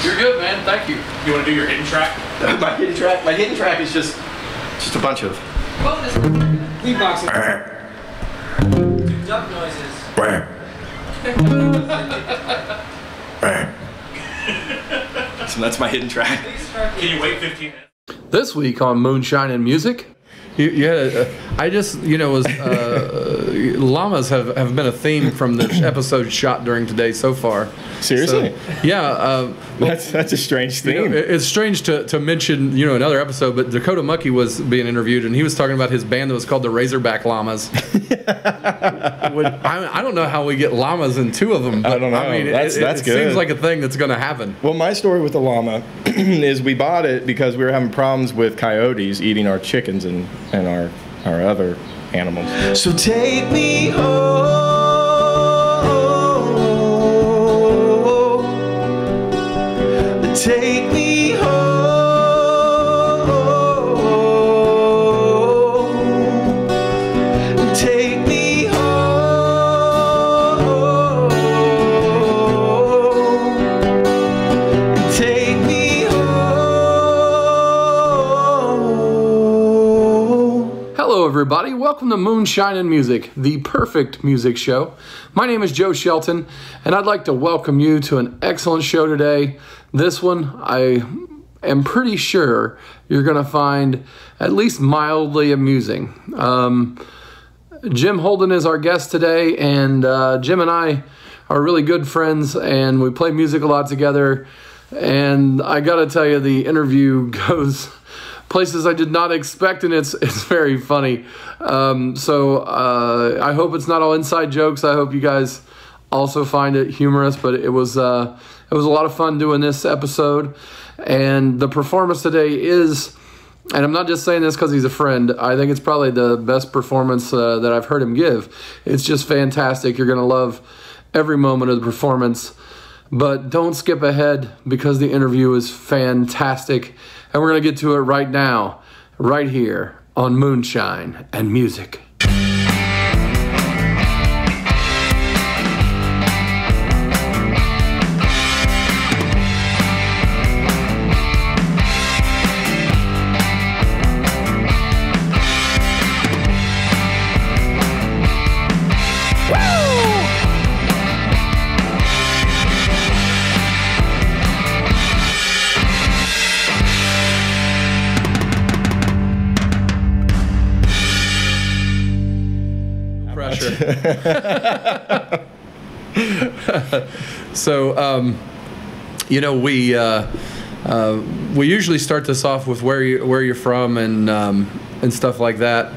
You're good, man. Thank you. You want to do your hidden track? My hidden track is just a bunch of beatboxing. Duck noises. So that's my hidden track. Can you wait 15 minutes? This week on Moonshine and Music. I just, llamas have been a theme from the episode shot during today so far. Seriously? So, yeah. That's a strange theme. It's strange to mention, another episode, but Dakota Mucky was being interviewed, and he was talking about his band that was called the Razorback Llamas. I don't know how we get llamas in two of them. But, I don't know. I mean, that's it good. Seems like a thing that's going to happen. Well, my story with the llama is we bought it because we were having problems with coyotes eating our chickens and our other animals. So take me home. Take me home. Take me home. Take me home. Hello, everybody. Welcome to Moonshine and Music, the perfect music show. My name is Joe Shelton, and I'd like to welcome you to an excellent show today. This one, I am pretty sure you're going to find at least mildly amusing. Jem Holden is our guest today, and Jem and I are really good friends, and we play music a lot together. And I got to tell you, the interview goes places I did not expect, and it's very funny. So I hope it's not all inside jokes. I hope you guys also find it humorous, but it was a lot of fun doing this episode. And the performance today is, and I'm not just saying this because he's a friend, I think it's probably the best performance that I've heard him give. It's just fantastic. You're going to love every moment of the performance. But don't skip ahead because the interview is fantastic. And we're going to get to it right now, right here on Moonshine and Music. So, we usually start this off with where you're from and stuff like that.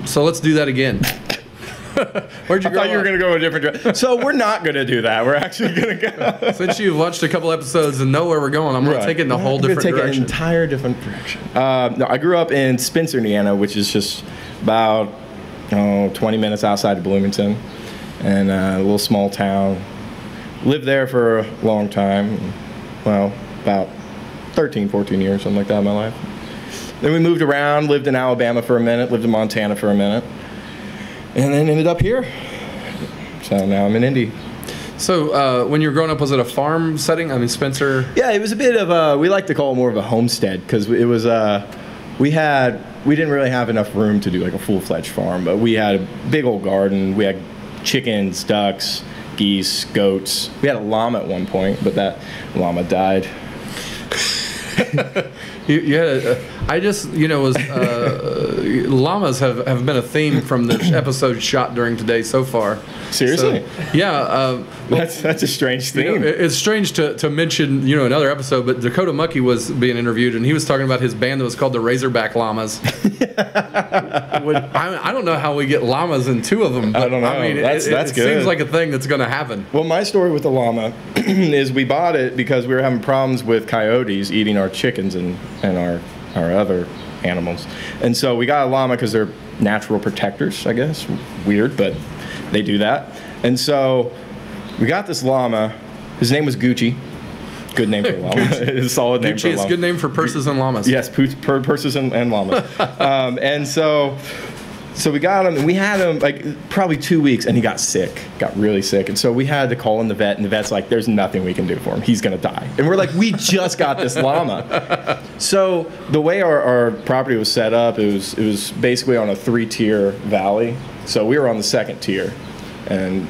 So let's do that again. Where'd you I thought you were going to go a different direction. So we're not going to do that. We're actually going to go. Since you've watched a couple episodes and know where we're going, I'm going to take it in a whole different direction. Take it an entire different direction. No, I grew up in Spencer, Indiana, which is just about 20 minutes outside of Bloomington, and a little small town. Lived there for a long time, well, about 13, 14 years, something like that in my life. Then we moved around, lived in Alabama for a minute, lived in Montana for a minute, and then ended up here. So now I'm in Indy. So when you were growing up, was it a farm setting? I mean, Spencer? Yeah, it was a bit of a, we like to call it more of a homestead, because it was, we didn't really have enough room to do like a full-fledged farm, but we had a big old garden. We had chickens, ducks, geese, goats. We had a llama at one point, but that llama died. Llamas have been a theme from the episode shot during today so far. Seriously? So, yeah. That's a strange theme. It's strange to mention, another episode, but Dakota Mucky was being interviewed, and he was talking about his band that was called the Razorback Llamas. I don't know how we get llamas in two of them. But, I don't know. I mean, that's good. It seems like a thing that's going to happen. Well, my story with the llama is we bought it because we were having problems with coyotes eating our chickens and our other animals. And so we got a llama because they're natural protectors, I guess. Weird, but they do that. And so we got this llama. His name was Gucci. Good name for a llama. It's a solid name for a llama. Gucci is a good name for purses and llamas. Yes, purses and llamas. And so So we got him, and we had him like probably 2 weeks, and he got sick, got really sick. And so we had to call in the vet, and the vet's like, there's nothing we can do for him. He's going to die. And we're like, we just got this llama. So the way our property was set up, it was basically on a 3-tier valley. So we were on the 2nd tier, and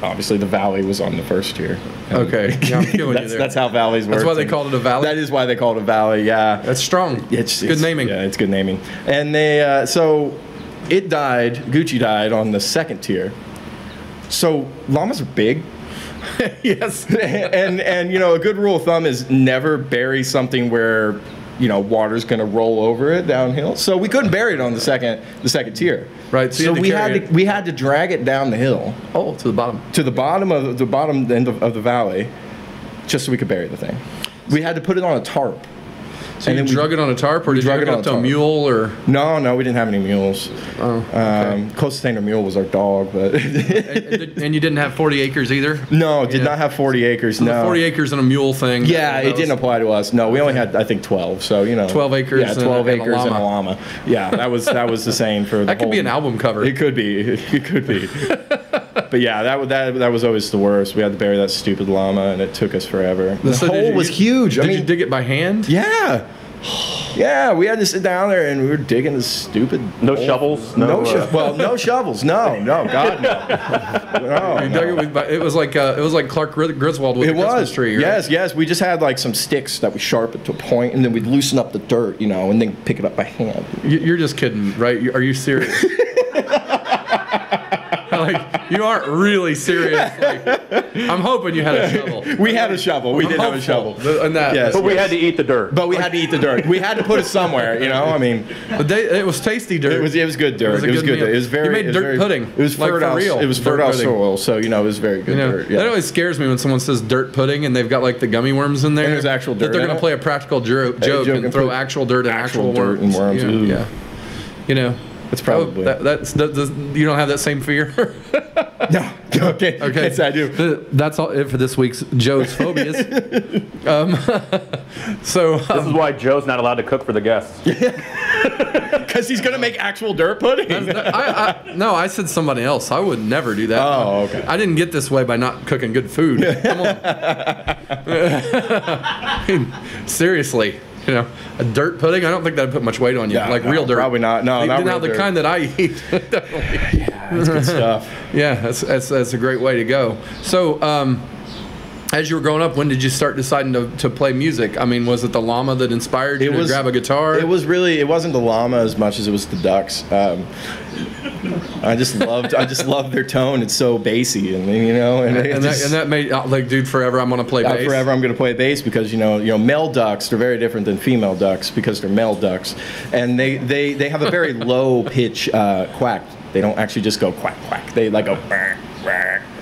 obviously the valley was on the 1st tier. And Okay, yeah, I'm feeling you there. That's how valleys work. That's why they called it a valley? That is why they called it a valley, yeah. That's strong. It's good naming. Yeah, it's good naming. And they, so it died, Gucci died on the 2nd tier. So llamas are big. Yes. and you know, a good rule of thumb is never bury something where, you know, water's going to roll over it downhill. So we couldn't bury it on the second tier. Right. So we had to drag it down the hill. Oh, to the bottom. To the bottom of the bottom end of the valley, just so we could bury the thing. We had to put it on a tarp. So you drug it on a tarp, or did you drag it up to a mule, or? No, we didn't have any mules. Oh, okay. Closest thing to a mule was our dog, but. And you didn't have 40 acres either? No, did not have 40 acres. So no. The 40 acres and a mule thing. Yeah, it didn't apply to us. No, we only had, I think, 12. So, you know. 12 acres. Yeah, 12 and acres and a llama. Yeah, that was the saying for the That could be an album cover. It could be. It could be. But yeah, that was always the worst. We had to bury that stupid llama, and it took us forever. The hole was huge. Did you dig it by hand? Yeah. Yeah, we had to sit down there and we were digging this stupid. No shovels. No shovels. No, God, no. You dug it with, it was like Clark Griswold with the Christmas tree. Right? Yes. We just had like some sticks that we sharpened to a point, and then we'd loosen up the dirt, you know, and then pick it up by hand. You're just kidding, right? Are you serious? Like, you aren't really serious. Like, I'm hoping you had a shovel. We had a shovel. We did have a shovel. But we had to eat the dirt. But we had to eat the dirt. We had to put it somewhere, you know. I mean, but it was tasty dirt. It was good dirt. It was good. It was very. You made dirt pudding. It was fertile. It was fertile soil, so you know it was very good dirt. Yeah. That always scares me when someone says dirt pudding and they've got like the gummy worms in there. And there's actual dirt. That they're going to play a practical joke and throw actual dirt and actual dirt and worms. Yeah. You know. It's probably that's you don't have that same fear. No. Okay. Yes, I do. That's all it for this week's Joe's phobias. So this is why Joe's not allowed to cook for the guests. Because he's gonna make actual dirt pudding. No, I said somebody else. I would never do that. Oh, okay. I didn't get this way by not cooking good food. Come on. I mean, seriously. You know, a dirt pudding, I don't think that'd put much weight on you. Yeah, real dirt. Probably not. No, not real the dirt. kind that I eat. Definitely. Yeah, that's good stuff. Yeah, that's a great way to go. So, as you were growing up, when did you start deciding to play music? I mean, was it the llama that inspired you to grab a guitar? It wasn't the llama as much as it was the ducks. I just loved their tone. It's so bassy, and you know, and that made like, dude, forever I'm gonna play bass. Forever I'm gonna play bass because you know, male ducks are very different than female ducks because they're male ducks, and they have a very low pitch quack. They don't actually just go quack quack. They like go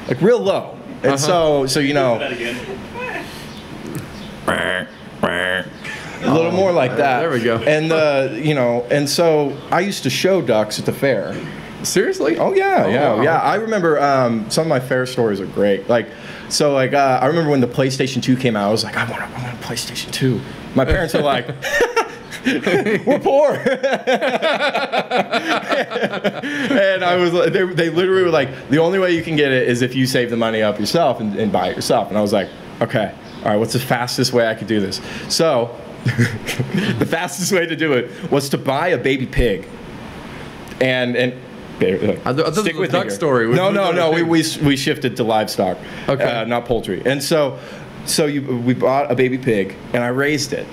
like real low, and so you know. A little more like that. There we go. And you know, and so I used to show ducks at the fair. Seriously? Oh yeah, wow. yeah. I remember some of my fair stories are great. I remember when the PlayStation 2 came out. I was like, I want a PlayStation 2. My parents were like, we're poor. And I was, they literally were like, the only way you can get it is if you save the money up yourself and buy it yourself. And I was like, okay, all right, what's the fastest way I could do this? So the fastest way to do it was to buy a baby pig. And stick with duck story. No. We shifted to livestock, okay, not poultry. And so we bought a baby pig, and I raised it,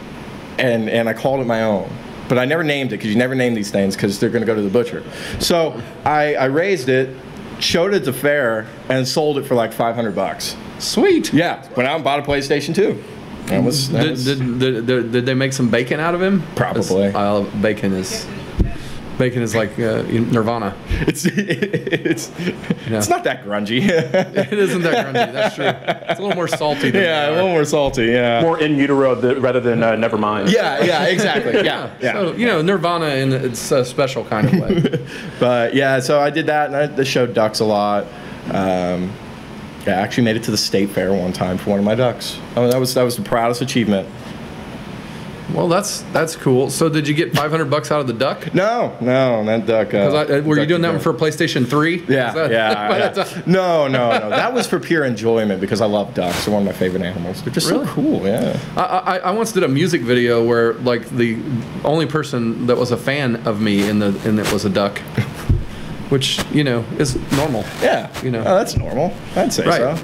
and I called it my own. But I never named it because you never name these things because they're going to go to the butcher. So I raised it, showed it at the fair, and sold it for like $500. Sweet. Yeah. Went out and bought a PlayStation 2. Did they make some bacon out of him? Probably. Bacon is like Nirvana. It's not that grungy. It isn't that grungy. That's true. It's a little more salty. Than a little more salty. Yeah. More in utero rather than Nevermind. Yeah. Exactly. Yeah. So Nirvana in its a special kind of way. But yeah, so I did that, and I showed ducks a lot. I actually made it to the state fair one time for one of my ducks. That was the proudest achievement. Well, that's cool. So did you get $500 out of the duck? No, that duck. Were you doing that one for PlayStation 3? Yeah. No. That was for pure enjoyment because I love ducks. They're one of my favorite animals. They're just so cool. Yeah. I once did a music video where like the only person that was a fan of me in it was a duck, which is normal. Yeah. Oh, that's normal. I'd say so.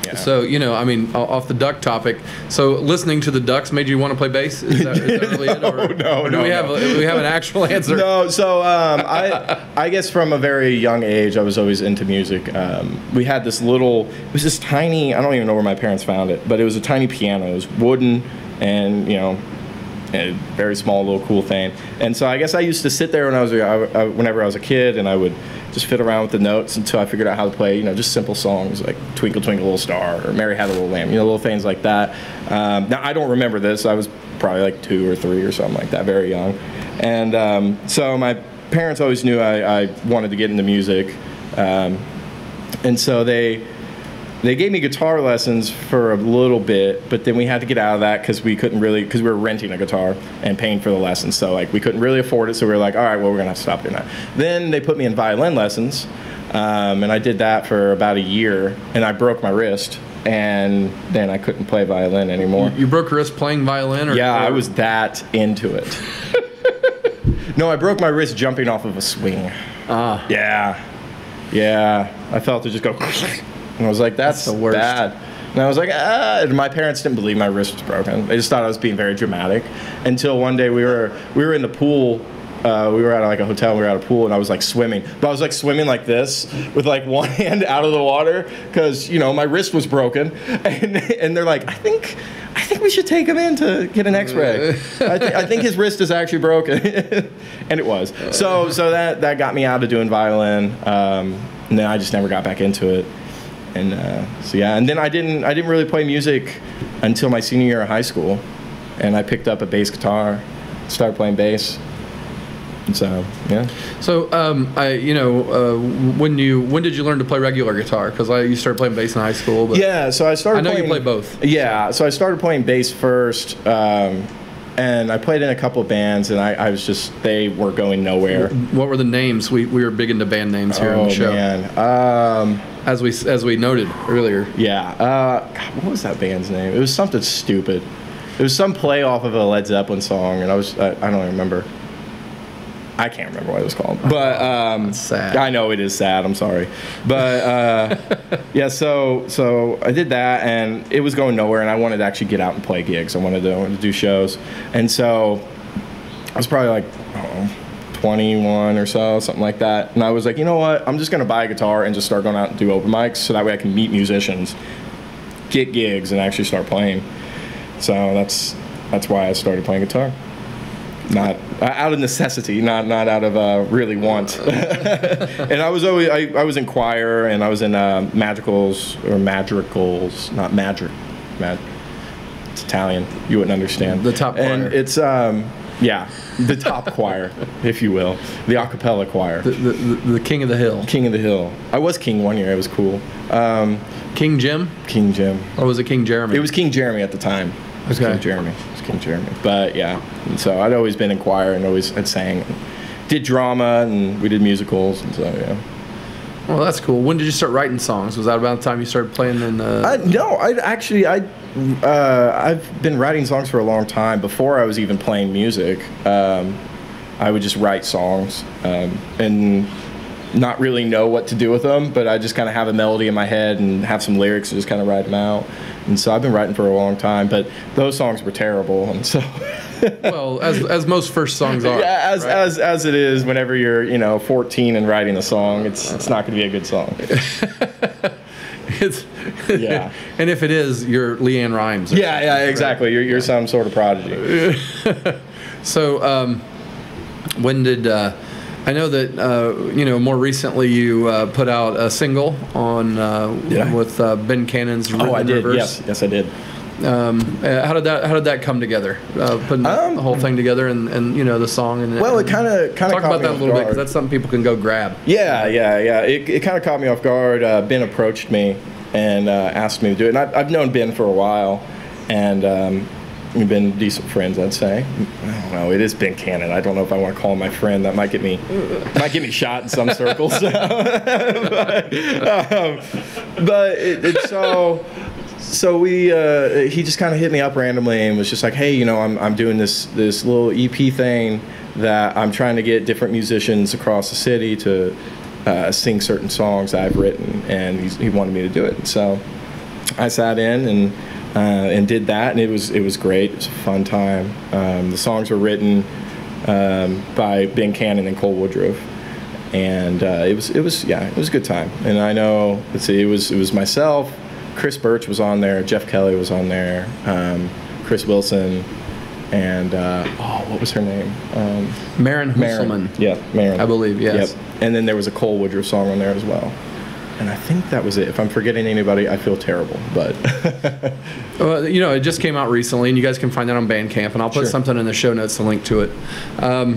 Yeah. So, I mean, off the duck topic, so listening to the Ducks made you want to play bass? Is that really it? No. Do we have an actual answer? No, so I guess from a very young age, I was always into music. We had it was this tiny, I don't even know where my parents found it, but it was a tiny piano. It was wooden and, a very small little cool thing. And so I guess I used to sit there whenever I was a kid, and I would just fiddle around with the notes until I figured out how to play, just simple songs like Twinkle Twinkle Little Star or Mary Had a Little Lamb, little things like that. Now I don't remember this. I was probably like 2 or 3 or something like that, very young. And so my parents always knew I wanted to get into music. And so they gave me guitar lessons for a little bit, but then we had to get out of that because we were renting a guitar and paying for the lessons. So like we couldn't really afford it. So we were like, all right, well, we're gonna have to stop doing that. Then they put me in violin lessons, and I did that for about a year, and I broke my wrist, and then I couldn't play violin anymore. You broke your wrist playing violin? I was that into it. No, I broke my wrist jumping off of a swing. Yeah. I felt it just go. And I was like, that's the worst. Bad. And I was like, and my parents didn't believe my wrist was broken. They just thought I was being very dramatic. Until one day we were in the pool. We were at like a hotel. We were at a pool, and I was like swimming. But I was like swimming like this with like one hand out of the water because my wrist was broken. And they're like, I think we should take him in to get an X-ray. I think his wrist is actually broken, and it was. So that got me out of doing violin. And then I just never got back into it. And and then I didn't really play music until my senior year of high school, and I picked up a bass guitar, started playing bass, and so yeah. So when did you learn to play regular guitar? Because you started playing bass in high school. But so I started. I know you play both. Yeah, so I started playing bass first. And I played in a couple of bands, and they were going nowhere. What were the names? We were big into band names here on the show. Man. As we noted earlier. Yeah. God, what was that band's name? It was something stupid. It was some play off of a Led Zeppelin song, and I don't even remember. I can't remember what it was called. But it's sad. I know it is sad. I'm sorry. But yeah, so I did that, and it was going nowhere, and I wanted to actually get out and play gigs. I wanted to do shows. And so I was probably like, 21 or so, something like that. And I was like, you know what? I'm just going to buy a guitar and just start going out and do open mics so that way I can meet musicians, get gigs, and actually start playing. So that's why I started playing guitar. Not out of necessity, not out of really want. And I was in choir, and I was in madrigals, not madrigal. It's Italian. You wouldn't understand. The top choir. And it's the top choir, if you will, the a cappella choir. The king of the hill. King of the hill. I was king one year. It was cool. King Jim. King Jim. Or was it King Jeremy? It was King Jeremy at the time. It was King Jeremy. But yeah, and so I'd always been in choir and always had sang, did drama, and we did musicals, and so yeah. Well, that's cool. When did you start writing songs? Was that about the time you started playing in? No, I've been writing songs for a long time. Before I was even playing music, I would just write songs and not really know what to do with them, but I just kind of have a melody in my head and have some lyrics and just kind of write them out. And so I've been writing for a long time, but those songs were terrible, and so. Well, as most first songs are. Yeah, as it is whenever you're 14 and writing a song, it's not going to be a good song. Yeah. And if it is, you're Leanne Rimes. Yeah, exactly. Right? You're some sort of prodigy. So, when did I know that more recently you put out a single on with Ben Cannon's Rhythm I did. Rivers. Yes, I did. How did that come together? Putting the whole thing together and the song and well, it kind of talk about that a little bit because that's something people can go grab. Yeah. It kind of caught me off guard. Ben approached me and asked me to do it, and I've known Ben for a while, and We've been decent friends, I'd say. I don't know. It is Ben Cannon. I don't know if I want to call him my friend. That might get me shot in some circles. So he just kind of hit me up randomly and was just like, hey, I'm doing this little EP thing that I'm trying to get different musicians across the city to sing certain songs I've written, and he wanted me to do it. So I sat in and did that, and it was great. It was a fun time. The songs were written by Ben Cannon and Cole Woodruff, and it was a good time. And I know, let's see, it was myself, Chris Birch was on there, Jeff Kelly was on there, Chris Wilson, and what was her name? Maren Husselman. Yeah, Maren. I believe, yes. Yep. And then there was a Cole Woodruff song on there as well. And I think that was it. If I'm forgetting anybody, I feel terrible. But well, it just came out recently, and you guys can find that on Bandcamp, and I'll put something in the show notes to link to it. I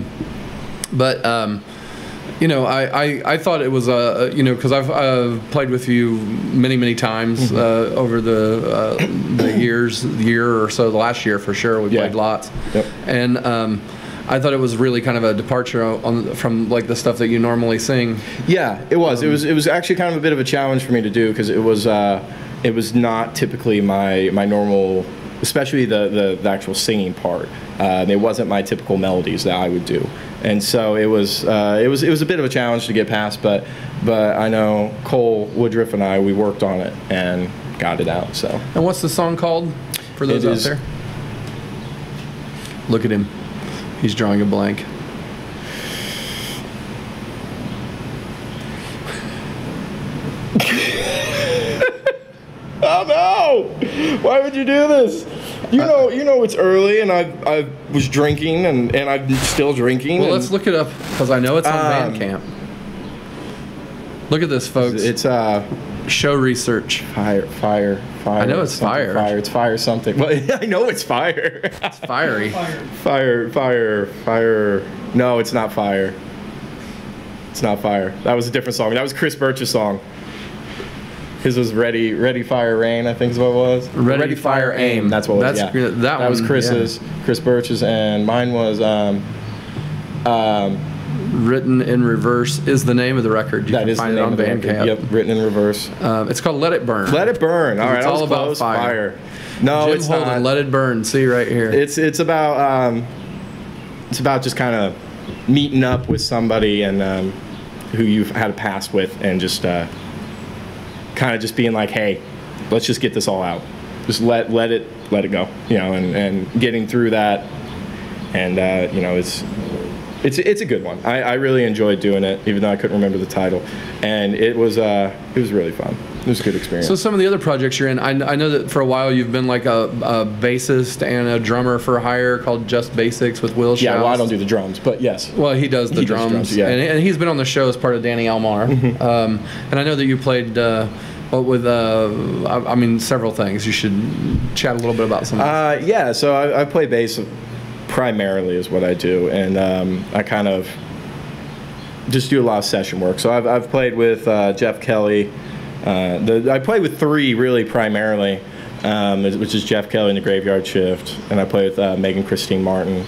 thought it was because I've played with you many times over the year or so. The last year for sure, we played lots. Yep. And I thought it was really kind of a departure from like the stuff that you normally sing. Yeah, it was. It was actually kind of a bit of a challenge for me to do, because it was not typically my normal, especially the actual singing part. It wasn't my typical melodies that I would do, and so it was a bit of a challenge to get past. But I know Cole Woodruff and we worked on it and got it out. So. And what's the song called for those out there? Look at him. He's drawing a blank. Oh no! Why would you do this? You know it's early, and I was drinking, and I'm still drinking. Well, let's look it up, because I know it's on Bandcamp. Look at this, folks. It's show research. Fire. I know it's fire. It's fire something. Well, I know it's fire. It's fiery. Fire. No, it's not fire. It's not fire. That was a different song. That was Chris Birch's song. His was Ready, Fire, Rain, I think is what it was. Ready, Fire, Aim. That's what it was, yeah. That was Chris's, Chris Birch's, and mine was... Written in Reverse is the name of the record. You can find it on Bandcamp. Yep, Written in Reverse. It's called Let It Burn. Let It Burn. All right, it's all about fire. No, Jem it's Holden, not. Let It Burn. See right here. It's about just kind of meeting up with somebody and who you've had a past with, and just kind of just being like, hey, let's just get this all out. Just let it go, and getting through that, and it's a good one. I really enjoyed doing it, even though I couldn't remember the title, and it was really fun. It was a good experience. So some of the other projects you're in, I know that for a while you've been like a bassist and a drummer for hire called Just Basics with Will Schaus. Yeah, well, I don't do the drums, but yes. Well, he does the drums, yeah. And he's been on the show as part of Danny Elmar. And I know that you played with several things. You should chat a little bit about some of those. Yeah, so I play bass primarily is what I do, and I kind of just do a lot of session work. So I've played with Jeff Kelly. I played with three really primarily, which is Jeff Kelly in the Graveyard Shift, and I play with Megan Christine Martin,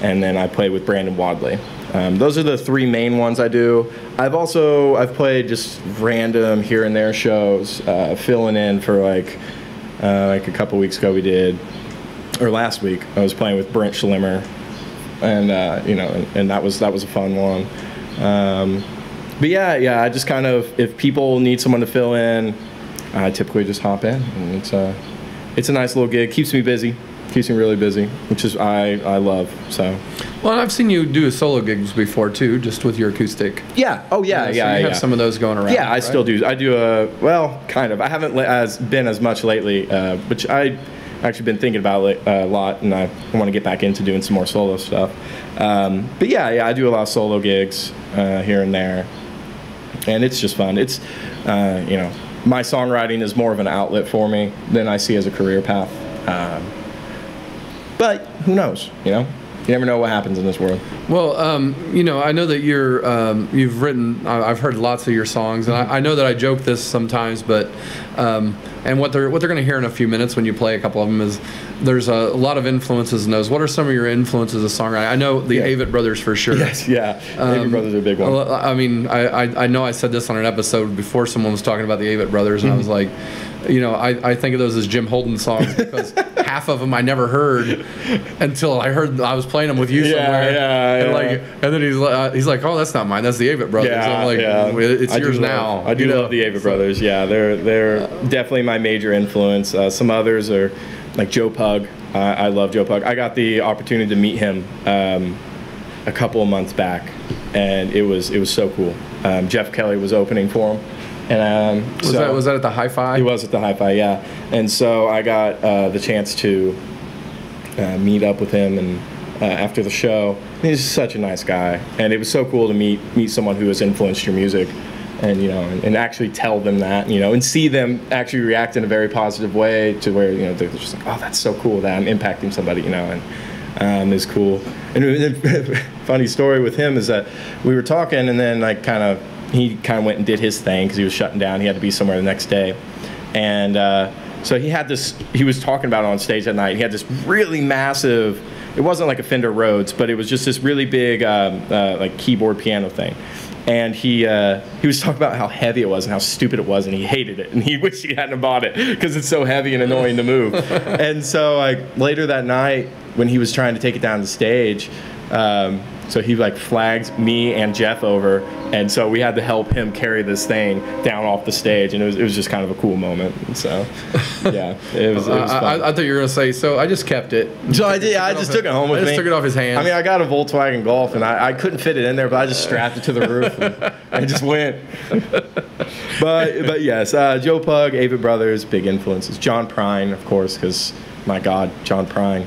and then I play with Brandon Wadley. Those are the three main ones I do. I've played just random here and there shows, filling in for like a couple weeks ago we did. Or last week, I was playing with Brent Schlimmer, and and that was a fun one. But yeah, I just kind of, if people need someone to fill in, I typically just hop in, and it's a nice little gig. Keeps me really busy, which is I love. So. Well, I've seen you do solo gigs before too, just with your acoustic. Yeah. Oh yeah, So you have some of those going around. Yeah, I still do. I do kind of. I haven't been as much lately, which I. Actually been thinking about it a lot, and I want to get back into doing some more solo stuff. But yeah, I do a lot of solo gigs here and there, and it's just fun. It's my songwriting is more of an outlet for me than I see as a career path. But who knows, You never know what happens in this world. Well, you know, I know that you've written. I've heard lots of your songs, and I know that I joke this sometimes, but and what they're going to hear in a few minutes when you play a couple of them is there's a lot of influences in those. What are some of your influences as a songwriter? I know the Avett Brothers for sure. Yes, yeah, Avett Brothers are a big one. I mean, I know I said this on an episode before someone was talking about the Avett Brothers, and I was like, you know, I think of those as Jem Holden songs because half of them I never heard until I was playing them with you somewhere. And then he's like, oh, that's not mine. That's the Avett Brothers. I'm like, it's yours now. I do love the Avett Brothers. Yeah, they're definitely my major influence. Some others are like Joe Pug. I love Joe Pug. I got the opportunity to meet him a couple of months back, and it was so cool. Jeff Kelly was opening for him. And was that at the Hi-Fi? He was at the Hi-Fi, yeah. And so I got the chance to meet up with him and after the show. He's such a nice guy, and it was so cool to meet someone who has influenced your music, and you know, and actually tell them that, you know, and see them actually react in a very positive way to where, you know, they're just like, oh, that's so cool that I'm impacting somebody, you know, and it's cool. And funny story with him is that we were talking, and then like he kind of went and did his thing because he was shutting down. He had to be somewhere the next day. And so he had this, he was talking about it on stage that night. He had this really massive, it wasn't like a Fender Rhodes, but it was just this really big like keyboard piano thing. And he was talking about how heavy it was and how stupid it was, and he hated it. And he wished he hadn't bought it because it's so heavy and annoying to move. And so like later that night when he was trying to take it down the stage, so he like flagged me and Jeff over, and so we had to help him carry this thing down off the stage, and it was just kind of a cool moment. And so, yeah, it was fun. I thought you were gonna say, so I just kept it. So I did. I just took it home with me. I just took it off his hands. I mean, I got a Volkswagen Golf, and I couldn't fit it in there, but I just strapped it to the roof and I just went. But yes, Joe Pug, Avett Brothers, big influences. John Prine, of course, because my God, John Prine.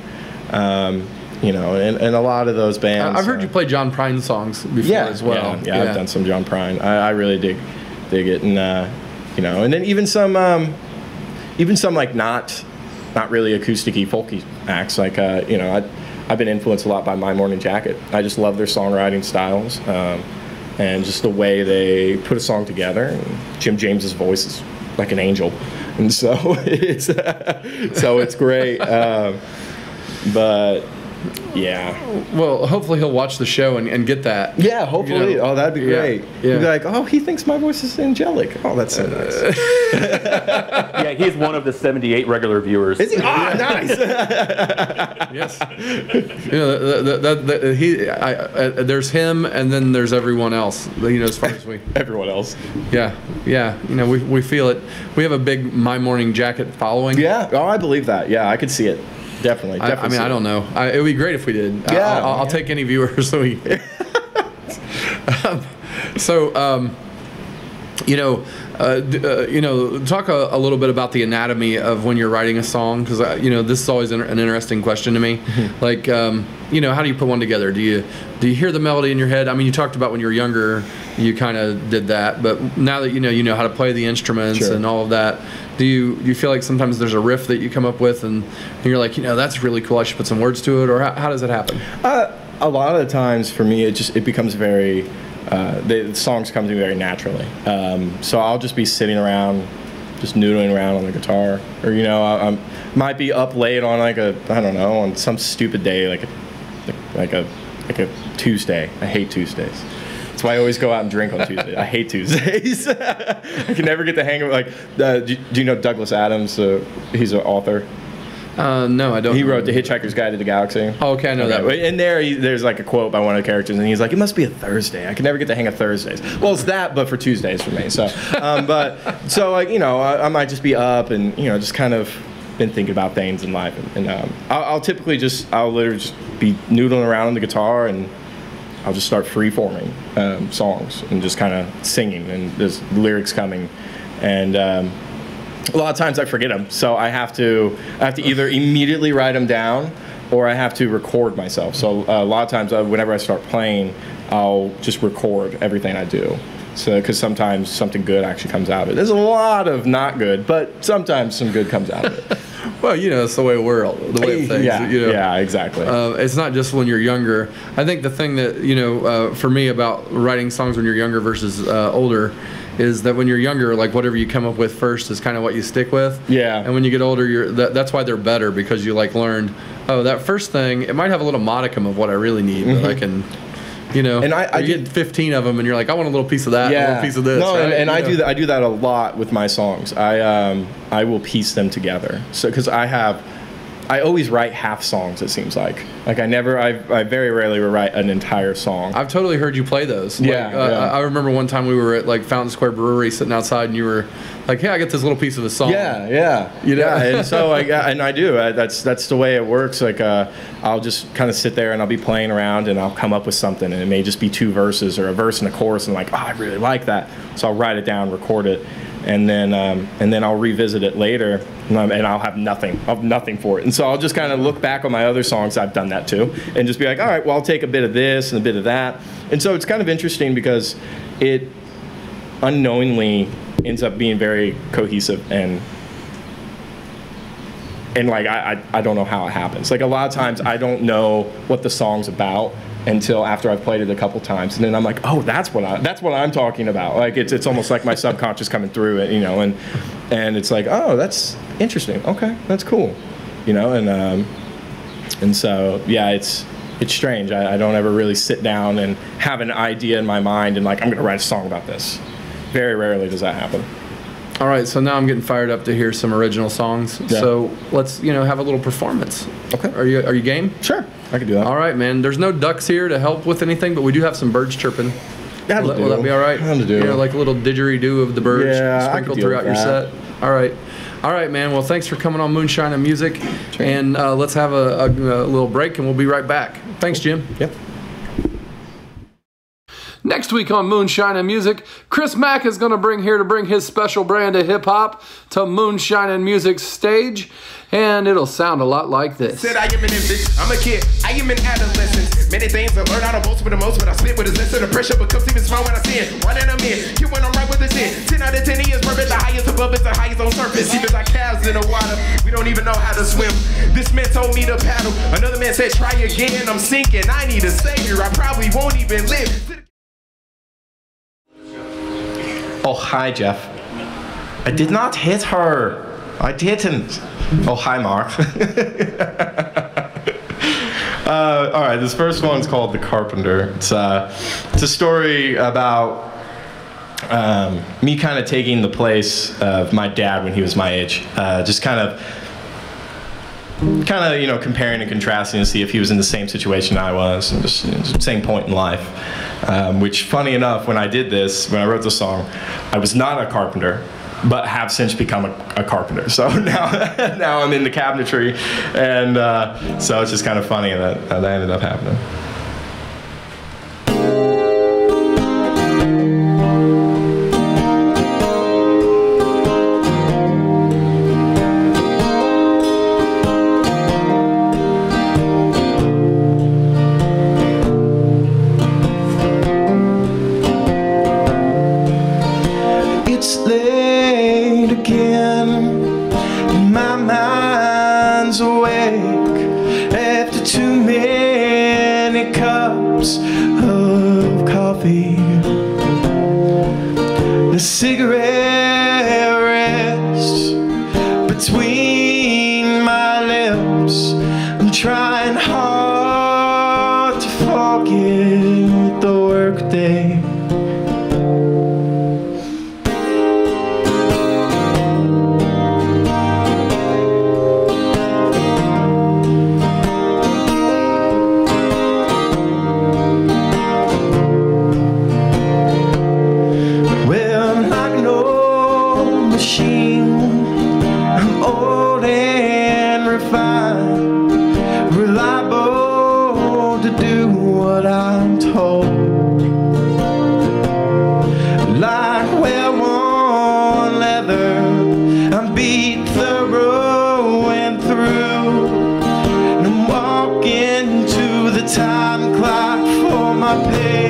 You know, and a lot of those bands. I've heard you play John Prine songs before as well. Yeah, I've done some John Prine. I really dig it, and you know, and then even some like not really acoustic-y, folky acts. Like you know, I've been influenced a lot by My Morning Jacket. I just love their songwriting styles, and just the way they put a song together. And Jim James's voice is like an angel, and so it's great. But yeah. Well, hopefully he'll watch the show and get that. Yeah, hopefully. You know? Oh, that'd be great. Yeah. He'd be like, oh, he thinks my voice is angelic. Oh, that's so nice. Yeah, he's one of the 78 regular viewers. Is he? Oh, nice. Yes. You know, there's him, and then there's everyone else. You know, as far as everyone else. Yeah. You know, we feel it. We have a big My Morning Jacket following. Yeah. Oh, I believe that. Yeah, I could see it. Definitely. I mean, I don't know. It would be great if we did. Yeah. I'll take any viewers. So you know, talk a little bit about the anatomy of when you're writing a song, because you know, this is always an interesting question to me. Mm-hmm. Like, you know, how do you put one together? Do you hear the melody in your head? I mean, you talked about when you were younger, you kind of did that, but now that you know how to play the instruments and all of that. Do you feel like sometimes there's a riff that you come up with and you're like, you know, that's really cool, I should put some words to it, or how does it happen? A lot of the times for me, it becomes very, the songs come to me very naturally. So I'll just be sitting around, just noodling around on the guitar, or you know, I might be up late on like on some stupid day, like a Tuesday. I hate Tuesdays. That's why I always go out and drink on Tuesdays. I hate Tuesdays. I can never get the hang of it. Do you know Douglas Adams? He's an author. No, I don't. He wrote The Hitchhiker's Guide to the Galaxy. Oh, okay, I know that. In there's like a quote by one of the characters, and he's like, "It must be a Thursday. I can never get the hang of Thursdays." Well, it's that, but for Tuesdays for me. So, so like, you know, I might just be up and, you know, just kind of been thinking about things in life, and I'll literally just be noodling around on the guitar, and I'll just start free-forming songs and just kind of singing, and there's lyrics coming, and a lot of times I forget them, so I have to either immediately write them down, or I have to record myself. So a lot of times, whenever I start playing, I'll just record everything I do. So, because sometimes something good actually comes out of it. There's a lot of not good, but sometimes some good comes out of it. Well, you know, it's the way the way of things. Yeah, you know. yeah, exactly. It's not just when you're younger. I think the thing that, you know, for me about writing songs when you're younger versus older is that when you're younger, like whatever you come up with first is kind of what you stick with. Yeah. And when you get older, that's why they're better, because you like learned, oh, that first thing, it might have a little modicum of what I really need, but I can, you know, and I get 15 of them and you're like, I want a little piece of that, a little piece of this. No, right? and I do that. I do that a lot with my songs. I will piece them together. So because I always write half songs, it seems like. Like I very rarely write an entire song. I've totally heard you play those. Like, I remember one time we were at like Fountain Square Brewery sitting outside, and you were like, "Hey, I get this little piece of a song." Yeah. You know? Yeah, and so I do. That's the way it works. Like I'll just kind of sit there and I'll be playing around and I'll come up with something, and it may just be 2 verses or a verse and a chorus, and I'm like, oh, I really like that. So I'll write it down, record it, and then I'll revisit it later, and I'll have nothing. I'll have nothing for it. And so I'll just kind of look back on my other songs. I've done that too, and just be like, all right, well, I'll take a bit of this and a bit of that. And so it's kind of interesting because it unknowingly ends up being very cohesive, and like I don't know how it happens. Like a lot of times I don't know what the song's about until after I've played it a couple times, and then I'm like, oh, that's what I'm talking about. Like it's almost like my subconscious coming through it, you know, and it's like, oh, that's interesting. Okay, that's cool, you know, and so yeah, it's strange. I don't ever really sit down and have an idea in my mind and like I'm gonna write a song about this. Very rarely does that happen. All right, so now I'm getting fired up to hear some original songs. Yeah. So let's, you know, have a little performance. Okay. Are you game? Sure, I can do that. All right, man. There's no ducks here to help with anything, but we do have some birds chirping. That'll do. Will that be all right? That'll do. You know, like a little didgeridoo of the birds sprinkled throughout your set. All right, man. Well, thanks for coming on Moonshine and Music, sure. And let's have a little break, and we'll be right back. Thanks, Jim. Yep. Next week on Moonshine and Music, Chris Mack is going to bring his special brand of hip-hop to Moonshine and Music's stage, and it'll sound a lot like this. Said I am an infant, I'm a kid, I am an adolescent. Many things I learned, I don't boast with the most, but I spit with a sense of the pressure becomes even small when I sin. One and I'm in, here when I'm right with the sin. 10 out of 10 is perfect, the highest above is the highest on surface. Even like calves in the water, we don't even know how to swim. This man told me to paddle, another man said try again. I'm sinking, I need a savior, I probably won't even live. Oh, hi, Jeff. I did not hit her. I didn't. Oh, hi, Mark. All right, this first one's called The Carpenter. It's a story about me kind of taking the place of my dad when he was my age. Just kind of, you know, comparing and contrasting to see if he was in the same situation I was, and just, you know, same point in life. Which, funny enough, when I did this, when I wrote the song, I was not a carpenter, but have since become a carpenter. So now I'm in the cabinetry, and so it's just kind of funny that ended up happening. Cigarette rests between my lips. I'm trying hard to forget the workday. Time clock for my pay.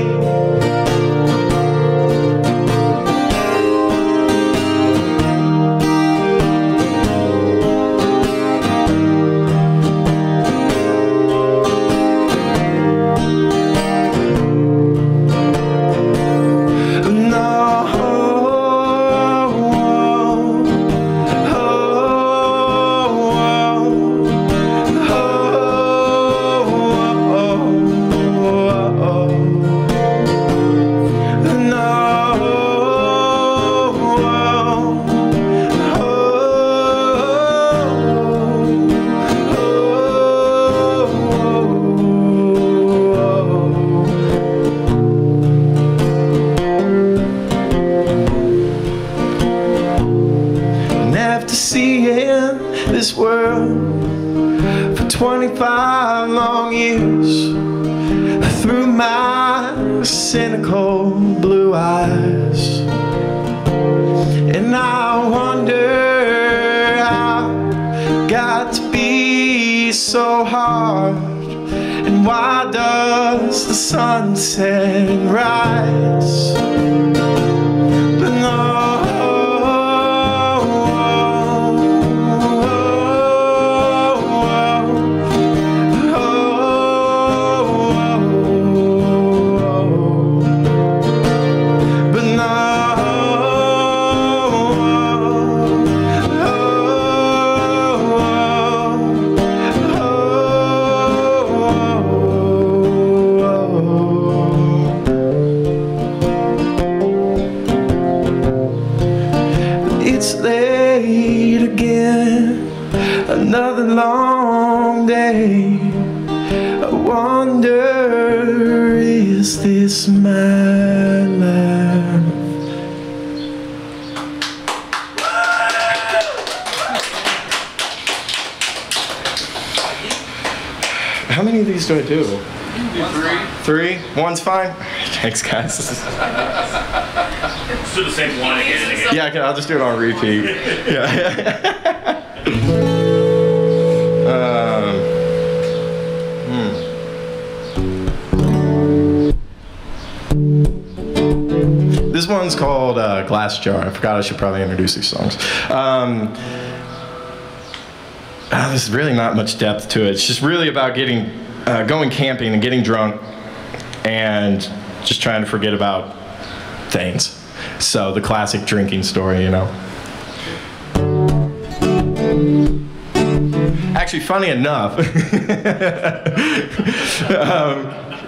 25 long years through my cynical blue eyes, and I wonder how it got to be so hard, and why does the sunset rise? But no. Another long day. I wonder, is this my life? How many of these do I do? Three? One's fine? Thanks, guys. Let's do the same one again and again. Yeah, I'll just do it on repeat. Yeah. This one's called Glass Jar. I forgot I should probably introduce these songs. There's really not much depth to it. It's just really about going camping and getting drunk and just trying to forget about things. So the classic drinking story, you know. Actually, funny enough,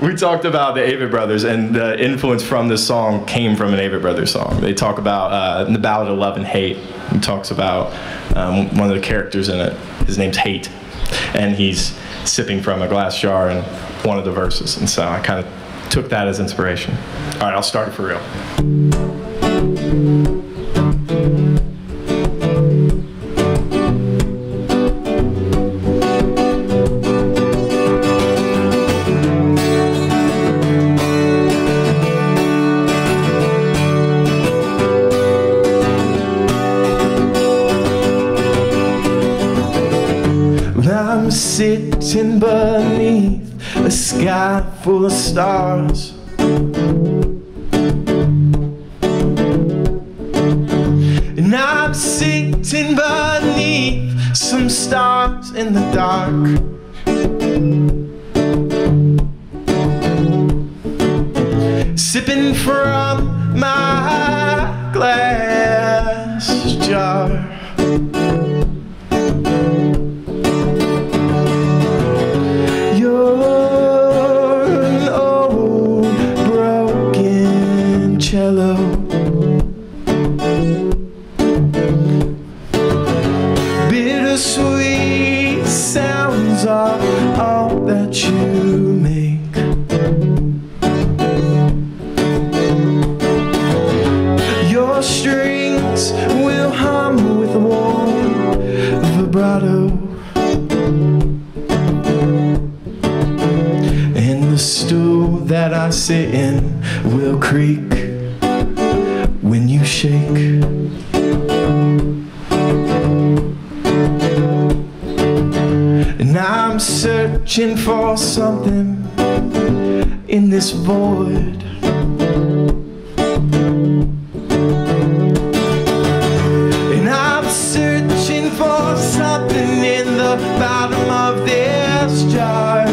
we talked about the Avett Brothers, and the influence from this song came from an Avett Brothers song. They talk about, in the Ballad of Love and Hate, it talks about one of the characters in it. His name's Hate, and he's sipping from a glass jar in one of the verses, and so I kind of took that as inspiration. All right, I'll start it for real. I'm sitting beneath a sky full of stars, and I'm sitting beneath some stars in the dark. Sipping from my glass jar. Cello. Bittersweet sounds are all that you make. Your strings will hum with a warm vibrato, and the stool that I sit in will creak when you shake. And I'm searching for something in this void. And I'm searching for something in the bottom of this jar.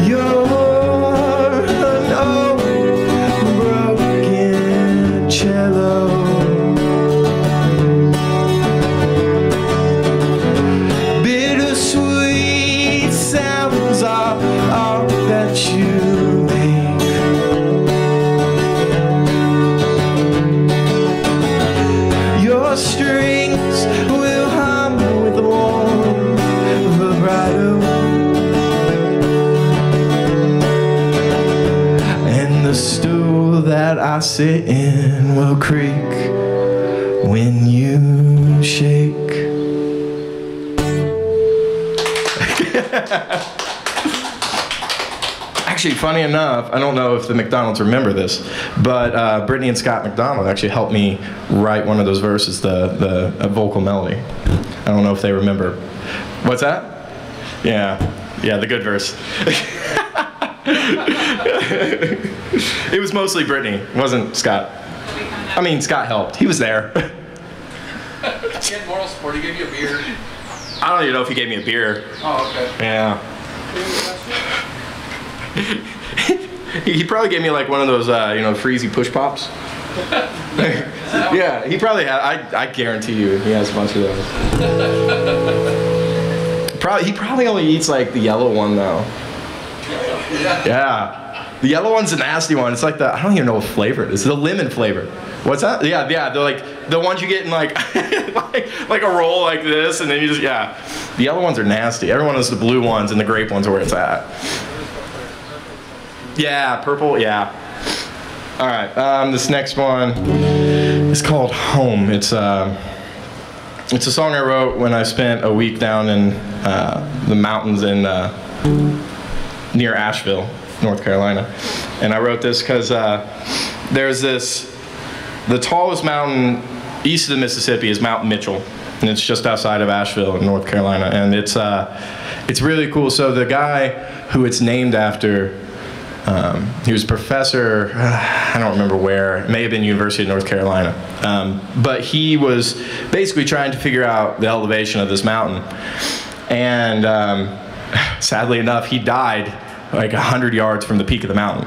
You're I sit in will creak when you shake. Actually, funny enough, I don't know if the McDonalds remember this, but Brittany and Scott McDonald actually helped me write one of those verses, the vocal melody. I don't know if they remember. What's that? Yeah, the good verse. It was mostly Brittany, it wasn't Scott. I mean, Scott helped. He was there. He had moral support. He gave you a beer. I don't even know if he gave me a beer. Oh, okay. Yeah. He probably gave me like one of those, freezy push pops. Yeah, he probably had. I guarantee you, he has a bunch of those. He probably only eats like the yellow one though. Yeah. The yellow one's a nasty one. It's like I don't even know what flavor it is. The lemon flavor. What's that? Yeah. They're like the ones you get in like like a roll like this, and then you just The yellow ones are nasty. Everyone knows the blue ones and the grape ones are where it's at. Yeah, purple. Yeah. All right. This next one is called Home. It's a song I wrote when I spent a week down in the mountains in near Asheville, North Carolina. And I wrote this because there's the tallest mountain east of the Mississippi is Mount Mitchell, and it's just outside of Asheville in North Carolina. And it's really cool. So the guy who it's named after, he was a professor, I don't remember where, it may have been University of North Carolina. But he was basically trying to figure out the elevation of this mountain. And sadly enough, he died like 100 yards from the peak of the mountain.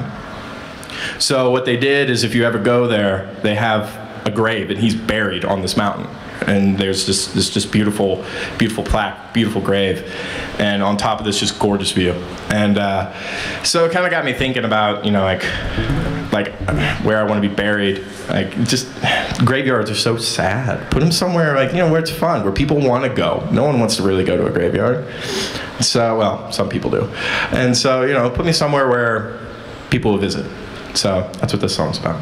So what they did is if you ever go there, they have a grave and he's buried on this mountain. And there's this just beautiful, beautiful plaque, beautiful grave. And on top of this, just gorgeous view. And so it kind of got me thinking about, like where I want to be buried. Like, just graveyards are so sad. Put them somewhere where it's fun, where people want to go. No one wants to really go to a graveyard. So, well, some people do. And so, put me somewhere where people will visit. So that's what this song's about.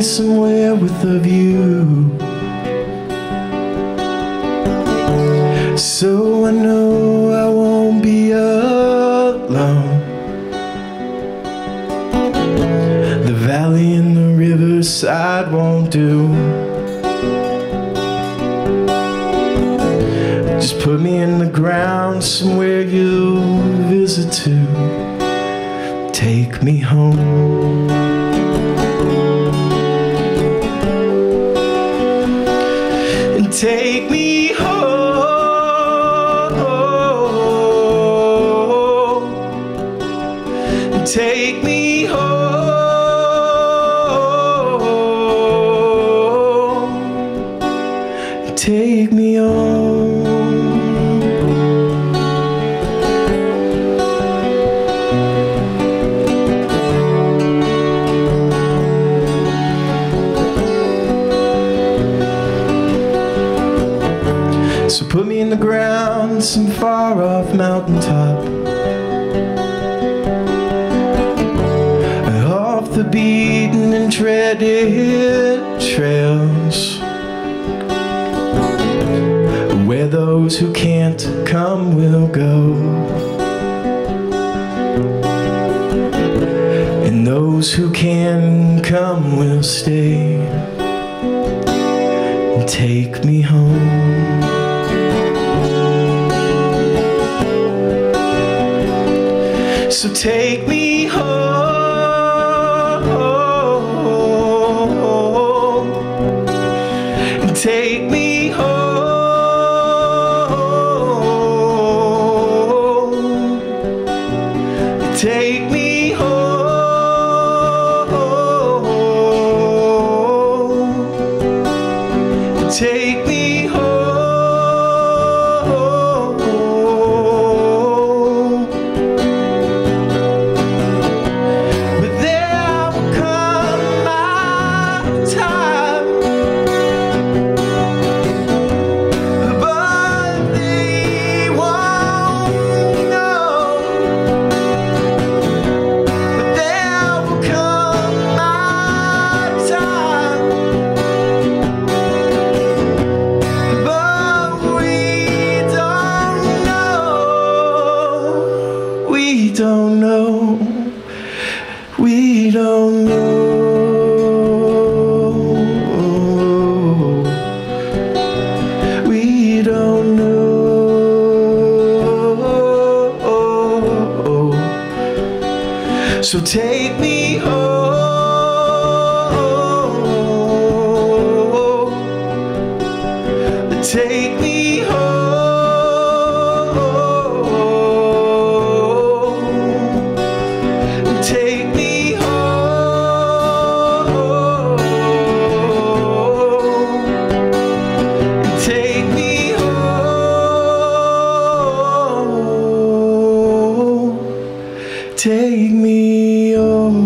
Somewhere with a view, so I know I won't be alone. The valley and the riverside won't do. Just put me in the ground somewhere you'll visit to. Take me home. Take me home. Take me home. Take me home. So put me in the ground, some far off mountaintop, off the beaten and treaded trails, where those who can't come will go, and those who can come will stay. Take me home. So take me home. Take me home. Take me home. We don't know. We don't know. We don't know. So take me home. Take me home. Take me home. Take me home. Take me home.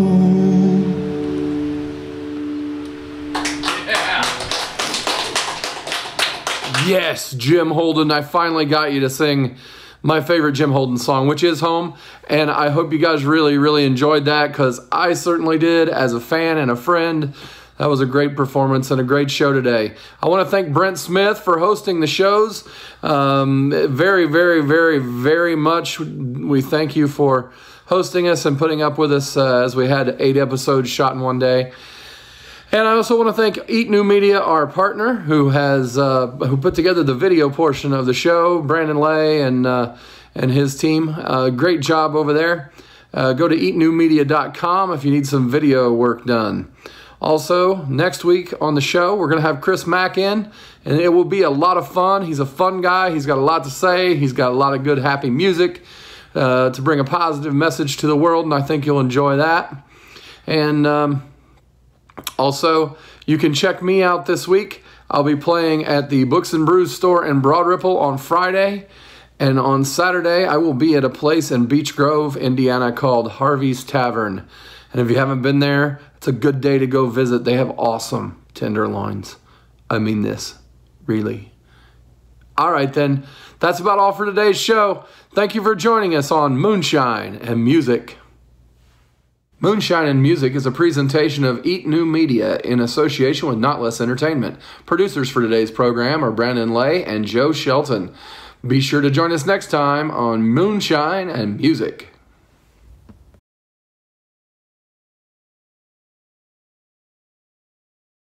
Yes, Jem Holden, I finally got you to sing my favorite Jem Holden song, which is Home, and I hope you guys really, really enjoyed that, because I certainly did as a fan and a friend. That was a great performance and a great show today. I want to thank Brent Smith for hosting the shows. Very, very, very, very much. We thank you for hosting us and putting up with us as we had 8 episodes shot in one day. And I also want to thank Eat New Media, our partner, who has who put together the video portion of the show. Brandon Lay and his team, great job over there. Go to eatnewmedia.com if you need some video work done. Also, next week on the show, we're going to have Chris Mack in, and it will be a lot of fun. He's a fun guy. He's got a lot to say. He's got a lot of good, happy music to bring a positive message to the world, and I think you'll enjoy that. And also, you can check me out this week. I'll be playing at the Books and Brews store in Broad Ripple on Friday. And on Saturday, I will be at a place in Beech Grove, Indiana called Harvey's Tavern. And if you haven't been there, it's a good day to go visit. They have awesome tenderloins. I mean this, really. All right, then. That's about all for today's show. Thank you for joining us on Moonshine and Music. Moonshine and Music is a presentation of Eat New Media in association with Notlehs Entertainment. Producers for today's program are Brandon Lay and Joe Shelton. Be sure to join us next time on Moonshine and Music.